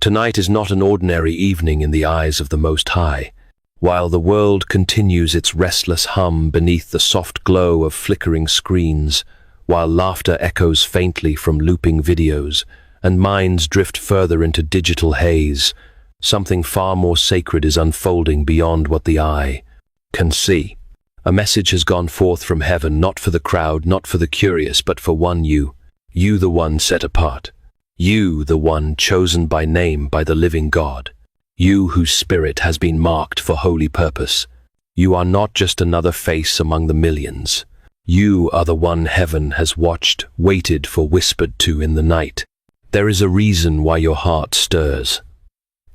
Tonight is not an ordinary evening in the eyes of the Most High. While the world continues its restless hum beneath the soft glow of flickering screens, while laughter echoes faintly from looping videos, and minds drift further into digital haze, something far more sacred is unfolding beyond what the eye can see. A message has gone forth from heaven, not for the crowd, not for the curious, but for one you the one set apart. You, the one chosen by name by the living God. You whose spirit has been marked for holy purpose. You are not just another face among the millions. You are the one heaven has watched, waited for, whispered to in the night. There is a reason why your heart stirs.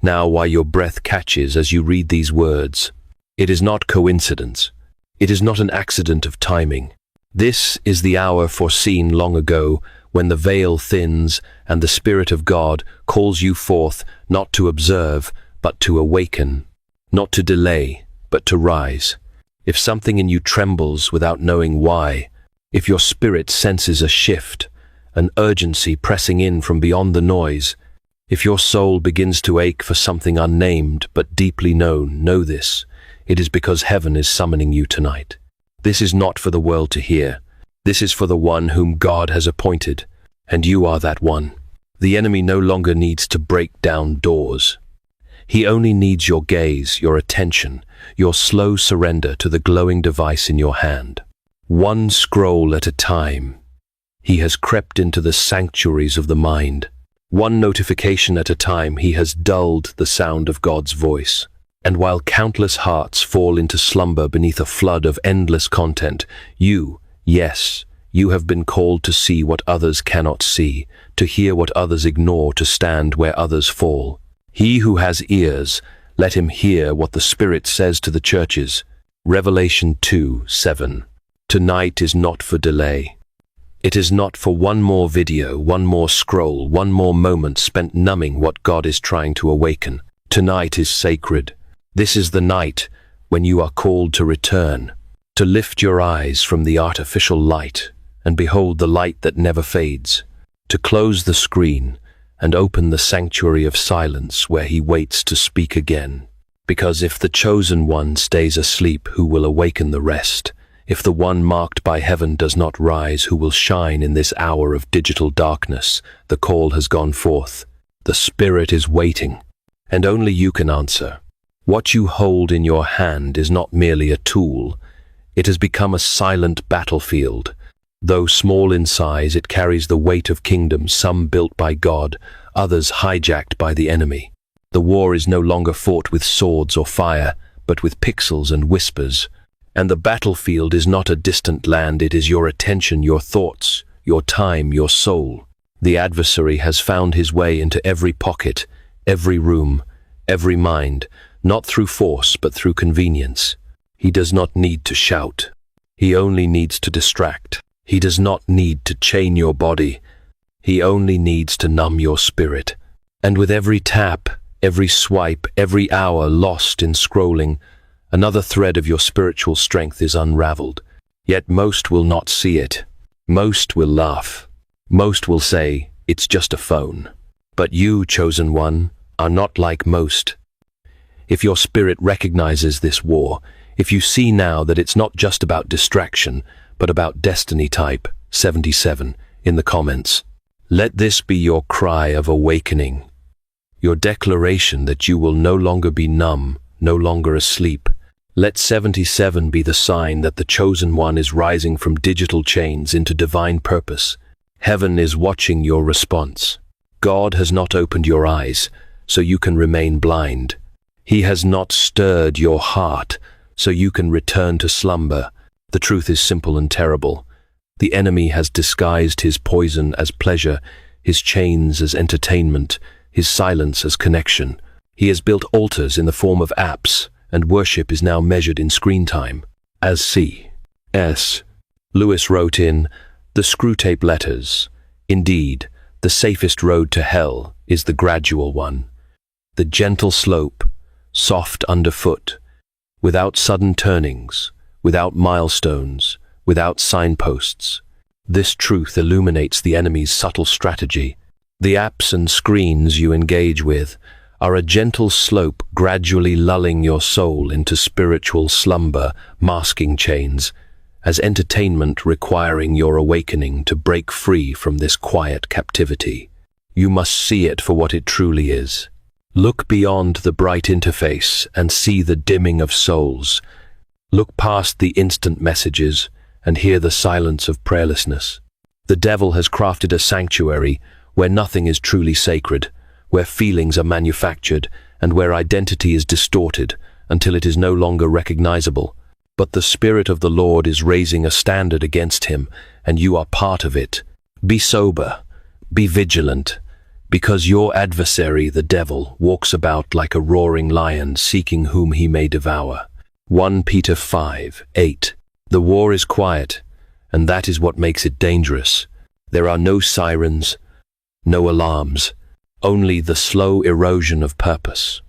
Now why your breath catches as you read these words. It is not coincidence. It is not an accident of timing. This is the hour foreseen long ago, when the veil thins and the Spirit of God calls you forth, not to observe, but to awaken, not to delay, but to rise. If something in you trembles without knowing why, if your spirit senses a shift, an urgency pressing in from beyond the noise, if your soul begins to ache for something unnamed but deeply known, know this. It is because heaven is summoning you tonight. This is not for the world to hear. This is for the one whom God has appointed, and you are that one. The enemy no longer needs to break down doors. He only needs your gaze, your attention, your slow surrender to the glowing device in your hand. One scroll at a time, he has crept into the sanctuaries of the mind. One notification at a time, he has dulled the sound of God's voice. And while countless hearts fall into slumber beneath a flood of endless content, you have been called to see what others cannot see, to hear what others ignore, to stand where others fall. He who has ears, let him hear what the Spirit says to the churches. Revelation 2:7. Tonight is not for delay. It is not for one more video, one more scroll, one more moment spent numbing what God is trying to awaken. Tonight is sacred. This is the night when you are called to return, to lift your eyes from the artificial light and behold the light that never fades, to close the screen and open the sanctuary of silence where he waits to speak again. Because if the chosen one stays asleep, who will awaken the rest? If the one marked by heaven does not rise, who will shine in this hour of digital darkness? The call has gone forth. The Spirit is waiting, and only you can answer. What you hold in your hand is not merely a tool. It has become a silent battlefield. Though small in size, it carries the weight of kingdoms, some built by God, others hijacked by the enemy. The war is no longer fought with swords or fire, but with pixels and whispers. And the battlefield is not a distant land, it is your attention, your thoughts, your time, your soul. The adversary has found his way into every pocket, every room, every mind, not through force, but through convenience. He does not need to shout. He only needs to distract. He does not need to chain your body. He only needs to numb your spirit. And with every tap, every swipe, every hour lost in scrolling, another thread of your spiritual strength is unraveled. Yet most will not see it. Most will laugh. Most will say, it's just a phone. But you, chosen one, are not like most. If your spirit recognizes this war, if you see now that it's not just about distraction, but about destiny, type 77 in the comments. Let this be your cry of awakening, your declaration that you will no longer be numb, no longer asleep. Let 77 be the sign that the chosen one is rising from digital chains into divine purpose. Heaven is watching your response. God has not opened your eyes, so you can remain blind. He has not stirred your heart, so you can return to slumber. The truth is simple and terrible. The enemy has disguised his poison as pleasure, his chains as entertainment, his silence as connection. He has built altars in the form of apps, and worship is now measured in screen time. As C.S. Lewis wrote in The Screwtape Letters, indeed, the safest road to hell is the gradual one. The gentle slope, soft underfoot, without sudden turnings, without milestones, without signposts. This truth illuminates the enemy's subtle strategy. The apps and screens you engage with are a gentle slope gradually lulling your soul into spiritual slumber, masking chains, as entertainment requiring your awakening to break free from this quiet captivity. You must see it for what it truly is. Look beyond the bright interface and see the dimming of souls. Look past the instant messages and hear the silence of prayerlessness. The devil has crafted a sanctuary where nothing is truly sacred, where feelings are manufactured, and where identity is distorted until it is no longer recognizable. But the Spirit of the Lord is raising a standard against him, and you are part of it. Be sober, be vigilant, because your adversary, the devil, walks about like a roaring lion seeking whom he may devour. 1 Peter 5:8. The war is quiet, and that is what makes it dangerous. There are no sirens, no alarms, only the slow erosion of purpose.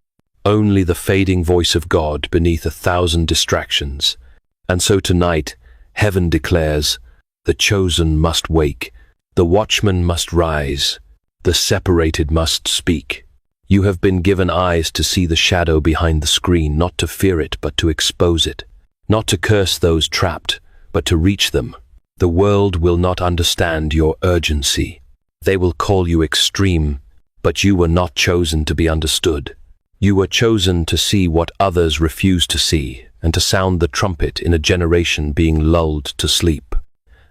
Only the fading voice of God beneath 1,000 distractions. And so tonight, heaven declares, the chosen must wake, the watchman must rise, the separated must speak. You have been given eyes to see the shadow behind the screen, not to fear it, but to expose it. Not to curse those trapped, but to reach them. The world will not understand your urgency. They will call you extreme, but you were not chosen to be understood. You were chosen to see what others refuse to see, and to sound the trumpet in a generation being lulled to sleep.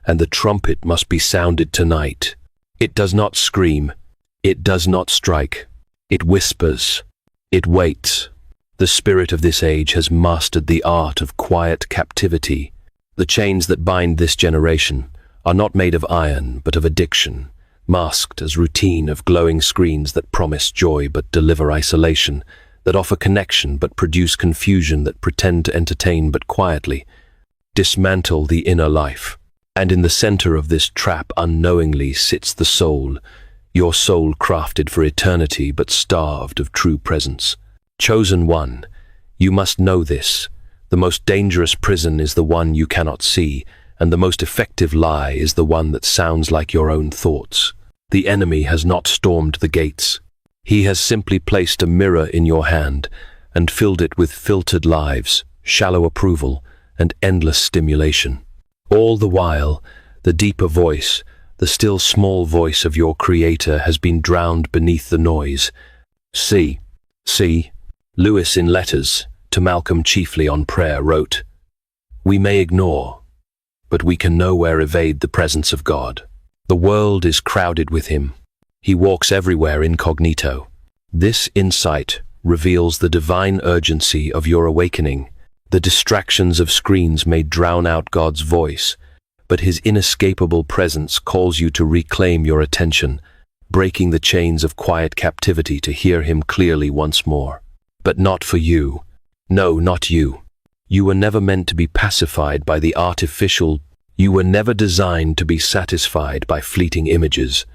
And the trumpet must be sounded tonight. It does not scream. It does not strike. It whispers. It waits. The spirit of this age has mastered the art of quiet captivity. The chains that bind this generation are not made of iron, but of addiction, masked as routine of glowing screens that promise joy but deliver isolation, that offer connection but produce confusion, that pretend to entertain but quietly dismantle the inner life. And in the center of this trap unknowingly sits the soul, your soul crafted for eternity but starved of true presence. Chosen one, you must know this. The most dangerous prison is the one you cannot see, and the most effective lie is the one that sounds like your own thoughts. The enemy has not stormed the gates. He has simply placed a mirror in your hand and filled it with filtered lives, shallow approval, and endless stimulation. All the while, the deeper voice, the still small voice of your Creator has been drowned beneath the noise. See, Lewis in letters to Malcolm chiefly on prayer wrote, "We may ignore, but we can nowhere evade the presence of God. The world is crowded with him. He walks everywhere incognito." This insight reveals the divine urgency of your awakening. The distractions of screens may drown out God's voice, but his inescapable presence calls you to reclaim your attention, breaking the chains of quiet captivity to hear him clearly once more. But not for you. No, not you. You were never meant to be pacified by the artificial. You were never designed to be satisfied by fleeting images.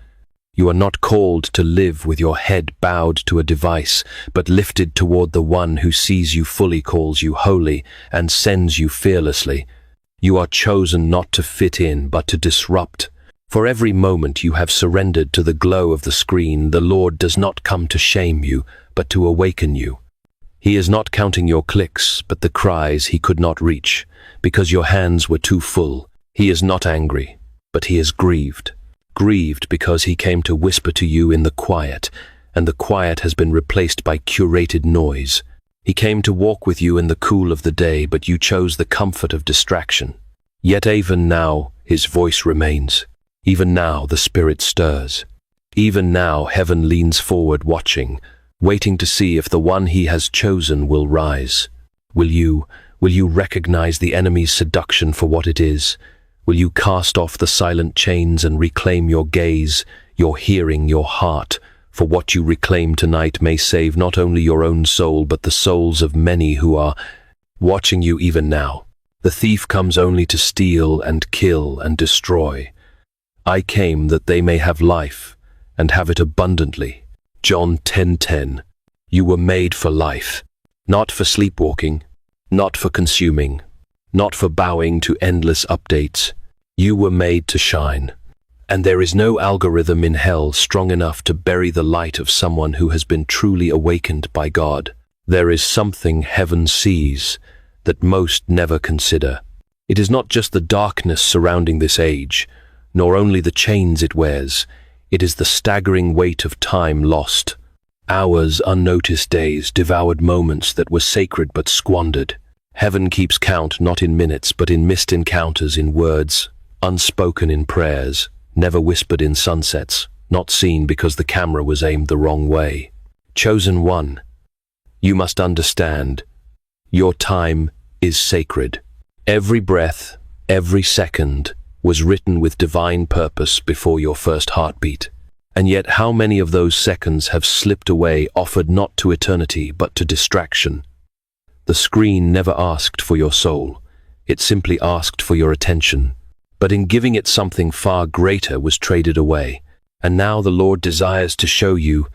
You are not called to live with your head bowed to a device, but lifted toward the one who sees you fully, calls you holy, and sends you fearlessly. You are chosen not to fit in, but to disrupt. For every moment you have surrendered to the glow of the screen, the Lord does not come to shame you, but to awaken you. He is not counting your clicks, but the cries he could not reach, because your hands were too full. He is not angry, but he is grieved. Grieved because he came to whisper to you in the quiet, and the quiet has been replaced by curated noise. He came to walk with you in the cool of the day, but you chose the comfort of distraction. Yet even now, his voice remains. Even now, the Spirit stirs. Even now, heaven leans forward watching, waiting to see if the one he has chosen will rise. Will you recognize the enemy's seduction for what it is? Will you cast off the silent chains and reclaim your gaze, your hearing, your heart? For what you reclaim tonight may save not only your own soul, but the souls of many who are watching you even now. The thief comes only to steal and kill and destroy. I came that they may have life and have it abundantly. John 10:10. You were made for life, not for sleepwalking, not for consuming, not for bowing to endless updates. You were made to shine. And there is no algorithm in hell strong enough to bury the light of someone who has been truly awakened by God. There is something heaven sees that most never consider. It is not just the darkness surrounding this age, nor only the chains it wears. It is the staggering weight of time lost. Hours, unnoticed days, devoured moments that were sacred but squandered. Heaven keeps count not in minutes but in missed encounters, in words, unspoken in prayers, never whispered in sunsets, not seen because the camera was aimed the wrong way. Chosen one, you must understand, your time is sacred. Every breath, every second was written with divine purpose before your first heartbeat. And yet how many of those seconds have slipped away, offered not to eternity but to distraction? The screen never asked for your soul. It simply asked for your attention. But in giving it something far greater was traded away. And now the Lord desires to show you,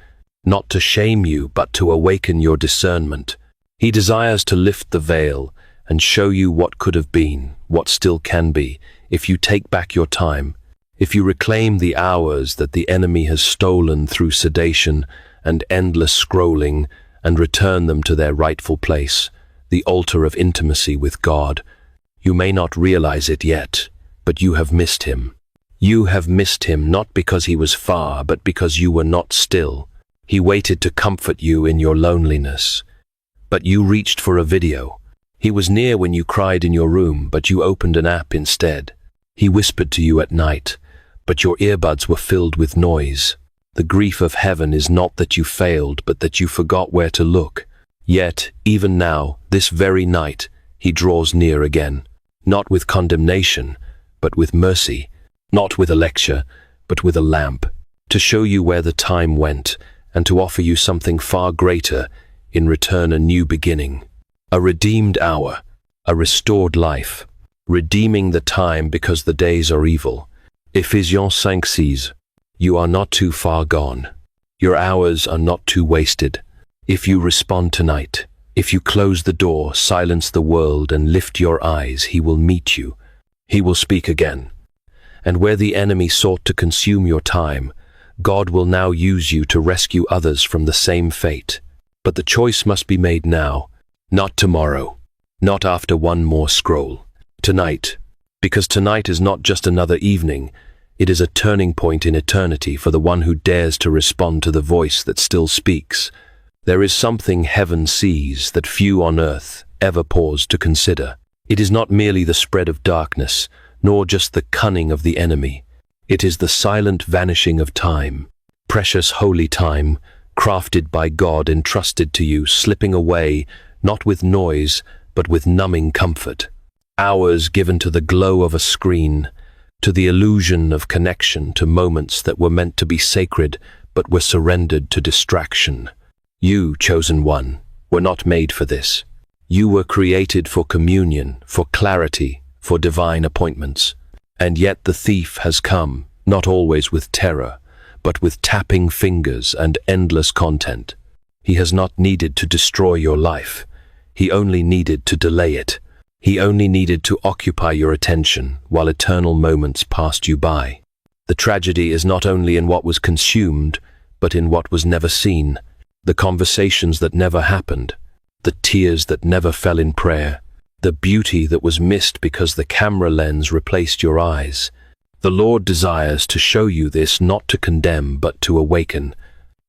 not to shame you, but to awaken your discernment. He desires to lift the veil and show you what could have been, what still can be, if you take back your time, if you reclaim the hours that the enemy has stolen through sedation and endless scrolling and return them to their rightful place, the altar of intimacy with God. You may not realize it yet, but you have missed him. You have missed him not because he was far, but because you were not still. He waited to comfort you in your loneliness. But you reached for a video. He was near when you cried in your room, but you opened an app instead. He whispered to you at night, but your earbuds were filled with noise. The grief of heaven is not that you failed, but that you forgot where to look. Yet, even now, this very night, he draws near again, not with condemnation, but with mercy, not with a lecture, but with a lamp, to show you where the time went, and to offer you something far greater, in return a new beginning. A redeemed hour, a restored life, redeeming the time because the days are evil. Ephesians 5:6. You are not too far gone. Your hours are not too wasted. If you respond tonight, if you close the door, silence the world, and lift your eyes, he will meet you. He will speak again. And where the enemy sought to consume your time, God will now use you to rescue others from the same fate. But the choice must be made now, not tomorrow, not after one more scroll. Tonight, because tonight is not just another evening, it is a turning point in eternity for the one who dares to respond to the voice that still speaks. There is something heaven sees that few on earth ever pause to consider. It is not merely the spread of darkness, nor just the cunning of the enemy. It is the silent vanishing of time, precious holy time, crafted by God, entrusted to you, slipping away, not with noise, but with numbing comfort. Hours given to the glow of a screen, to the illusion of connection, to moments that were meant to be sacred, but were surrendered to distraction. You, chosen one, were not made for this. You were created for communion, for clarity, for divine appointments. And yet the thief has come, not always with terror, but with tapping fingers and endless content. He has not needed to destroy your life. He only needed to delay it. He only needed to occupy your attention while eternal moments passed you by. The tragedy is not only in what was consumed, but in what was never seen. The conversations that never happened, the tears that never fell in prayer, the beauty that was missed because the camera lens replaced your eyes. The Lord desires to show you this, not to condemn, but to awaken.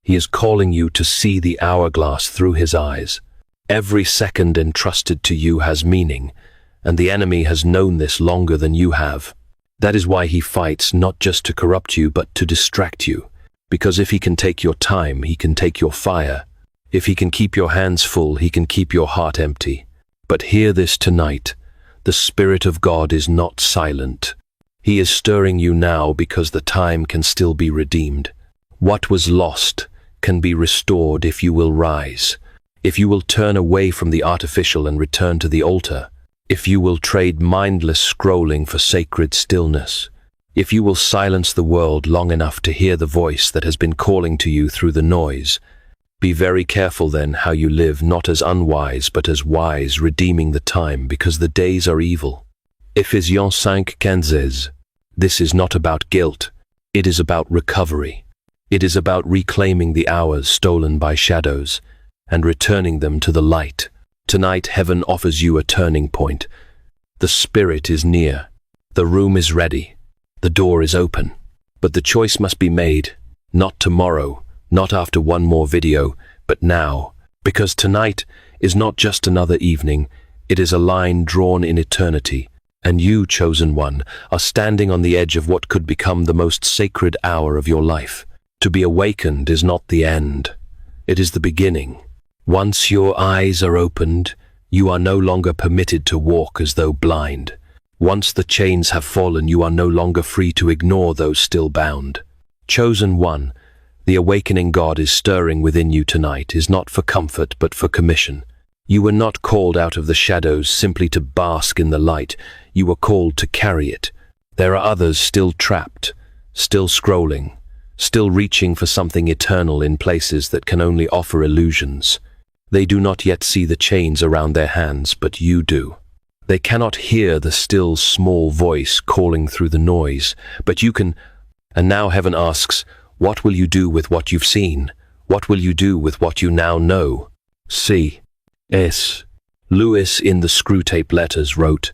He is calling you to see the hourglass through his eyes. Every second entrusted to you has meaning, and the enemy has known this longer than you have. That is why he fights, not just to corrupt you, but to distract you. Because if he can take your time, he can take your fire. If he can keep your hands full, he can keep your heart empty. But hear this tonight. The Spirit of God is not silent. He is stirring you now because the time can still be redeemed. What was lost can be restored if you will rise. If you will turn away from the artificial and return to the altar. If you will trade mindless scrolling for sacred stillness. If you will silence the world long enough to hear the voice that has been calling to you through the noise. Be very careful then how you live, not as unwise but as wise, redeeming the time because the days are evil. Ephesians 5:15. This is not about guilt. It is about recovery. It is about reclaiming the hours stolen by shadows and returning them to the light. Tonight, heaven offers you a turning point. The Spirit is near. The room is ready. The door is open. But the choice must be made, not tomorrow, not after one more video, but now. Because tonight is not just another evening, it is a line drawn in eternity. And you, chosen one, are standing on the edge of what could become the most sacred hour of your life. To be awakened is not the end. It is the beginning. Once your eyes are opened, you are no longer permitted to walk as though blind. Once the chains have fallen, you are no longer free to ignore those still bound. Chosen one, the awakening God is stirring within you tonight is not for comfort but for commission. You were not called out of the shadows simply to bask in the light. You were called to carry it. There are others still trapped, still scrolling, still reaching for something eternal in places that can only offer illusions. They do not yet see the chains around their hands, but you do. They cannot hear the still small voice calling through the noise, but you can. And now heaven asks, what will you do with what you've seen? What will you do with what you now know? C.S. Lewis in the Screwtape Letters wrote,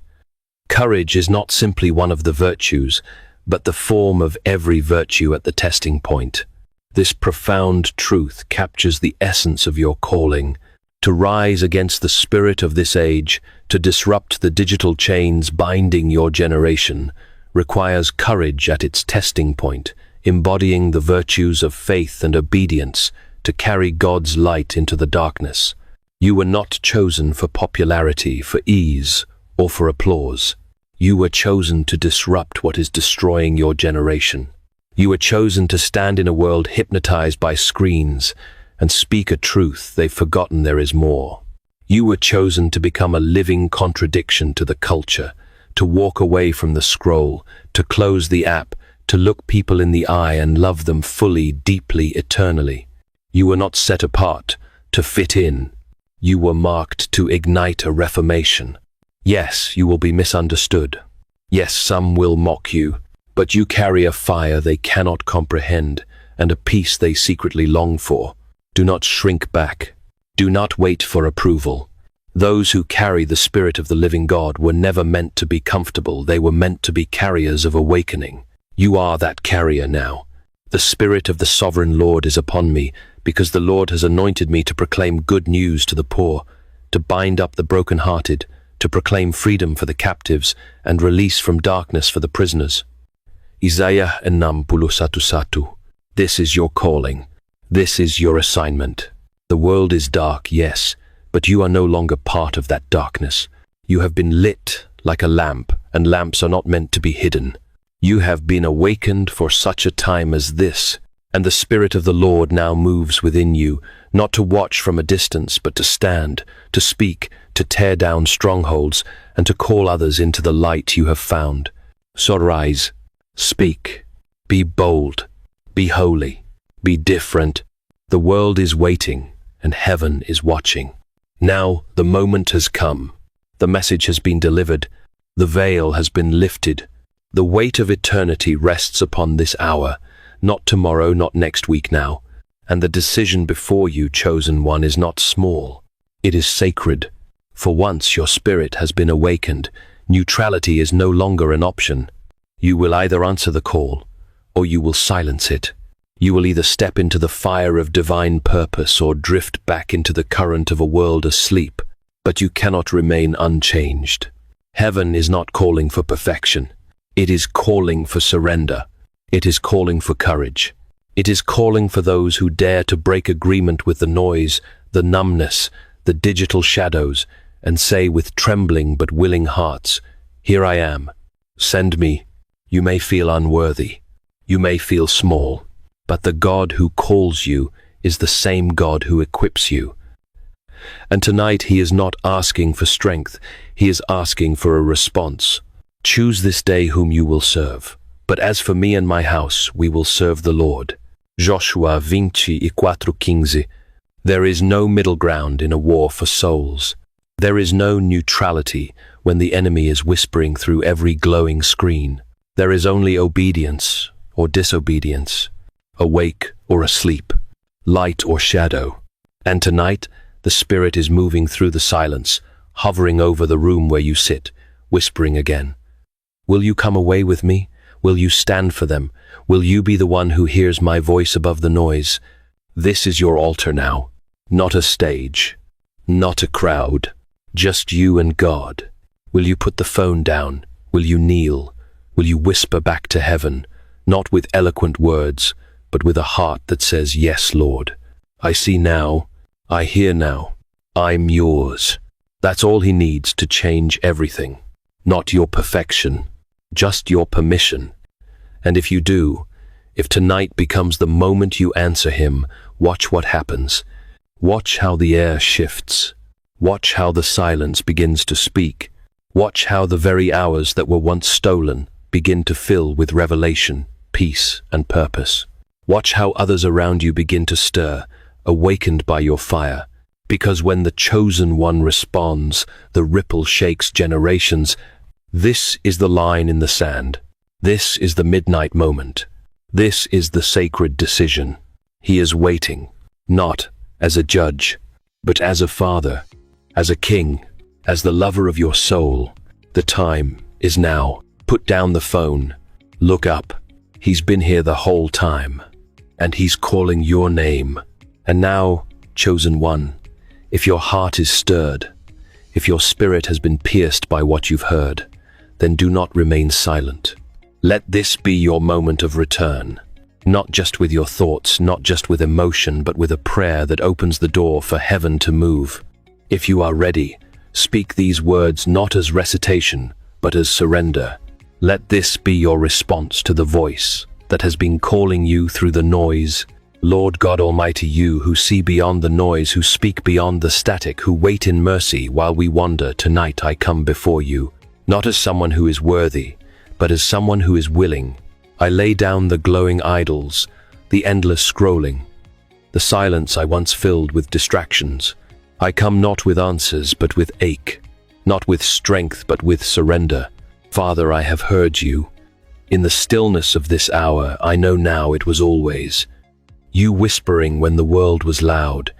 "Courage is not simply one of the virtues, but the form of every virtue at the testing point." This profound truth captures the essence of your calling, to rise against the spirit of this age, to disrupt the digital chains binding your generation, requires courage at its testing point, embodying the virtues of faith and obedience to carry God's light into the darkness. You were not chosen for popularity, for ease, or for applause. You were chosen to disrupt what is destroying your generation. You were chosen to stand in a world hypnotized by screens and speak a truth they've forgotten there is more. You were chosen to become a living contradiction to the culture, to walk away from the scroll, to close the app, to look people in the eye and love them fully, deeply, eternally. You were not set apart to fit in. You were marked to ignite a reformation. Yes, you will be misunderstood. Yes, some will mock you, but you carry a fire they cannot comprehend and a peace they secretly long for. Do not shrink back. Do not wait for approval. Those who carry the Spirit of the living God were never meant to be comfortable. They were meant to be carriers of awakening. You are that carrier now. The Spirit of the Sovereign Lord is upon me, because the Lord has anointed me to proclaim good news to the poor, to bind up the brokenhearted, to proclaim freedom for the captives and release from darkness for the prisoners. Isaiah 61:1. This is your calling. This is your assignment. The world is dark, yes, but you are no longer part of that darkness. You have been lit like a lamp, and lamps are not meant to be hidden. You have been awakened for such a time as this, and the Spirit of the Lord now moves within you, not to watch from a distance, but to stand, to speak, to tear down strongholds, and to call others into the light you have found. So rise, speak, be bold, be holy, be different. The world is waiting, and heaven is watching. Now the moment has come. The message has been delivered. The veil has been lifted. The weight of eternity rests upon this hour, not tomorrow, not next week now. And the decision before you, chosen one, is not small. It is sacred. For once your spirit has been awakened, neutrality is no longer an option. You will either answer the call, or you will silence it. You will either step into the fire of divine purpose or drift back into the current of a world asleep. But you cannot remain unchanged. Heaven is not calling for perfection. It is calling for surrender. It is calling for courage. It is calling for those who dare to break agreement with the noise, the numbness, the digital shadows, and say with trembling but willing hearts, "Here I am. Send me." You may feel unworthy. You may feel small. But the God who calls you is the same God who equips you. And tonight he is not asking for strength. He is asking for a response. Choose this day whom you will serve. But as for me and my house, we will serve the Lord. Joshua 24:15. There is no middle ground in a war for souls. There is no neutrality when the enemy is whispering through every glowing screen. There is only obedience or disobedience, awake or asleep, light or shadow. And tonight, the Spirit is moving through the silence, hovering over the room where you sit, whispering again. Will you come away with me? Will you stand for them? Will you be the one who hears my voice above the noise? This is your altar now, not a stage, not a crowd, just you and God. Will you put the phone down? Will you kneel? Will you whisper back to heaven, not with eloquent words, but with a heart that says, yes, Lord. I see now, I hear now, I'm yours. That's all he needs to change everything. Not your perfection, just your permission. And if you do, if tonight becomes the moment you answer him, watch what happens. Watch how the air shifts. Watch how the silence begins to speak. Watch how the very hours that were once stolen begin to fill with revelation, peace, and purpose. Watch how others around you begin to stir, awakened by your fire. Because when the chosen one responds, the ripple shakes generations. This is the line in the sand. This is the midnight moment. This is the sacred decision. He is waiting, not as a judge, but as a father, as a king, as the lover of your soul. The time is now. Put down the phone. Look up. He's been here the whole time. And he's calling your name. And now, chosen one, if your heart is stirred, if your spirit has been pierced by what you've heard, then do not remain silent. Let this be your moment of return. Not just with your thoughts, not just with emotion, but with a prayer that opens the door for heaven to move. If you are ready, speak these words not as recitation, but as surrender. Let this be your response to the voice that has been calling you through the noise. Lord God Almighty, you who see beyond the noise, who speak beyond the static, who wait in mercy while we wander, tonight I come before you, not as someone who is worthy, but as someone who is willing. I lay down the glowing idols, the endless scrolling, the silence I once filled with distractions. I come not with answers, but with ache, not with strength, but with surrender. Father, I have heard you. In the stillness of this hour, I know now it was always. You whispering when the world was loud.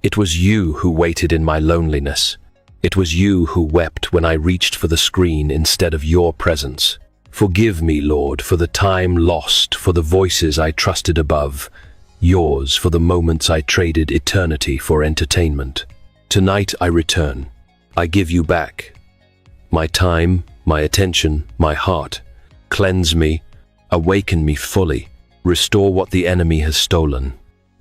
It was you who waited in my loneliness. It was you who wept when I reached for the screen instead of your presence. Forgive me, Lord, for the time lost, for the voices I trusted above. Yours for the moments I traded eternity for entertainment. Tonight I return. I give you back. My time, my attention, my heart. Cleanse me, awaken me fully. Restore what the enemy has stolen.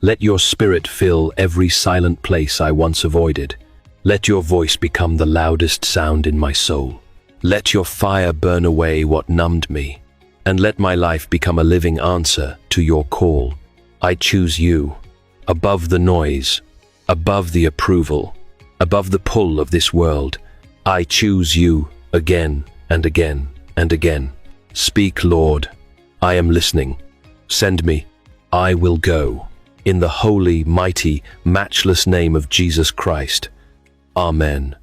Let your spirit fill every silent place I once avoided. Let your voice become the loudest sound in my soul. Let your fire burn away what numbed me, and let my life become a living answer to your call. I choose you, above the noise, above the approval, above the pull of this world. I choose you again and again and again. Speak, Lord. I am listening. Send me. I will go. In the holy, mighty, matchless name of Jesus Christ. Amen.